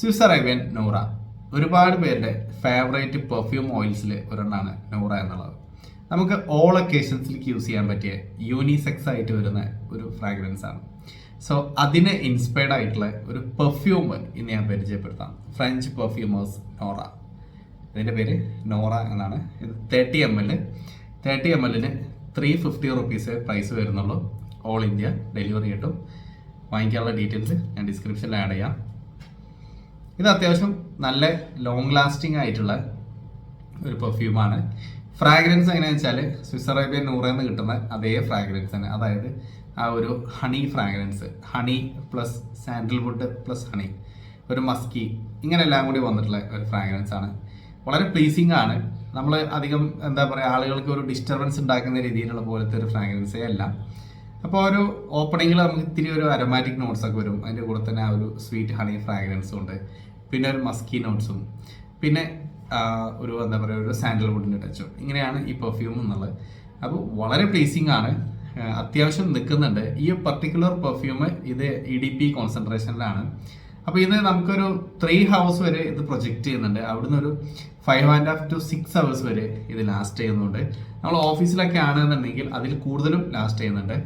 Swiss Arabian Noora ഒരുപാട് പേരുടെ favourite perfume ഓയിൽസിൽ ഒരെണ്ണമാണ് Noora എന്നുള്ളത്. നമുക്ക് ഓൾ ഒക്കേഷൻസിലേക്ക് യൂസ് ചെയ്യാൻ പറ്റിയ യൂണിസെക്സ് ആയിട്ട് വരുന്ന ഒരു ഫ്രാഗ്രൻസ് ആണ്. സോ അതിന് ഇൻസ്പയർഡ് ആയിട്ടുള്ള ഒരു പെർഫ്യൂം ഇന്ന് ഞാൻ പരിചയപ്പെടുത്താം. ഫ്രഞ്ച് പെർഫ്യൂമേഴ്സ് നോറ. ഇതിൻ്റെ പേര് നോറ എന്നാണ്. ഇത് 30 ml 30 ml 350 റുപ്പീസ് പ്രൈസ് വരുന്നുള്ളൂ. ഓൾ ഇന്ത്യ ഡെലിവറി കിട്ടും. വാങ്ങിക്കാനുള്ള ഡീറ്റെയിൽസ് ഞാൻ ഡിസ്ക്രിപ്ഷനിൽ ആഡ് ചെയ്യാം. ഇത് അത്യാവശ്യം നല്ല ലോങ് ലാസ്റ്റിംഗ് ആയിട്ടുള്ള ഒരു പെർഫ്യൂമാണ്. ഫ്രാഗ്രൻസ് എങ്ങനെയാണെന്ന് വെച്ചാൽ സ്വിസ് അറേബ്യൻ നൂറയിൽ നിന്ന് കിട്ടുന്ന അതേ ഫ്രാഗ്രൻസ് തന്നെ, അതായത് ആ ഒരു honey fragrance, honey plus sandalwood plus honey, ഒരു മസ്കി, ഇങ്ങനെ എല്ലാം കൂടി വന്നിട്ടുള്ള ഒരു ഫ്രാഗ്രൻസ് ആണ്. വളരെ പ്ലീസിങ് ആണ്. നമ്മൾ അധികം എന്താ പറയുക, ആളുകൾക്ക് ഒരു ഡിസ്റ്റർബൻസ് ഉണ്ടാക്കുന്ന രീതിയിലുള്ള പോലത്തെ ഒരു ഫ്രാഗ്രൻസേ അല്ല. അപ്പോൾ ഒരു ഓപ്പണിങ്ങിൽ നമുക്ക് ഇത്തിരി ഒരു അരോമാറ്റിക് നോട്ട്സ് ഒക്കെ വരും. അതിൻ്റെ കൂടെ തന്നെ ആ ഒരു സ്വീറ്റ് ഹണി ഫ്രാഗ്രൻസും ഉണ്ട്, പിന്നെ ഒരു മസ്കി നോട്ട്സും, പിന്നെ ഒരു എന്താ പറയുക ഒരു സാൻഡൽവുഡിൻ്റെ ടച്ചും. ഇങ്ങനെയാണ് ഈ പെർഫ്യൂം എന്നുള്ളത്. അപ്പോൾ വളരെ പ്ലീസിങ് ആണ്, അത്യാവശ്യം നിൽക്കുന്നുണ്ട്. ഈ പർട്ടിക്കുലർ പെർഫ്യൂം ഇത് EDP കോൺസെൻട്രേഷനിലാണ്. അപ്പോൾ ഇത് നമുക്കൊരു 3 hours വരെ ഇത് പ്രൊജക്റ്റ് ചെയ്യുന്നുണ്ട്. അവിടുന്ന് ഒരു 5.5 to 6 hours വരെ ഇത് ലാസ്റ്റ് ചെയ്യുന്നുണ്ട്. നമ്മൾ ഓഫീസിലൊക്കെ ആണെന്നുണ്ടെങ്കിൽ അതിൽ കൂടുതലും ലാസ്റ്റ് ചെയ്യുന്നുണ്ട്.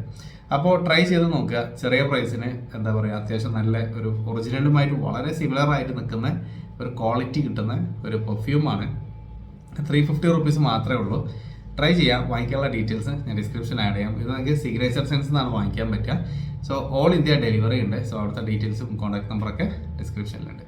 അപ്പോൾ ട്രൈ ചെയ്ത് നോക്കുക. ചെറിയ പ്രൈസിന് എന്താ പറയുക, അത്യാവശ്യം നല്ല ഒരു ഒറിജിനലുമായിട്ട് വളരെ സിമിലർ ആയിട്ട് നിൽക്കുന്ന ഒരു ക്വാളിറ്റി കിട്ടുന്ന ഒരു പെർഫ്യൂമാണ്. 350 റുപ്പീസ് മാത്രമേ ഉള്ളൂ. ട്രൈ ചെയ്യാം. വാങ്ങിക്കാനുള്ള ഡീറ്റെയിൽസ് ഞാൻ ഡിസ്ക്രിപ്ഷനിൽ ആഡ് ചെയ്യാം. ഇത് നിങ്ങൾക്ക് സിഗ്നേച്ചർ സെൻസ് എന്നാണ് വാങ്ങിക്കാൻ പറ്റുക. സോ ഓൾ ഇന്ത്യ ഡെലിവറി ഉണ്ട്. സോ അവിടുത്തെ ഡീറ്റെയിൽസും കോൺടാക്ട് നമ്പറൊക്കെ ഡിസ്ക്രിപ്ഷനിലുണ്ട്.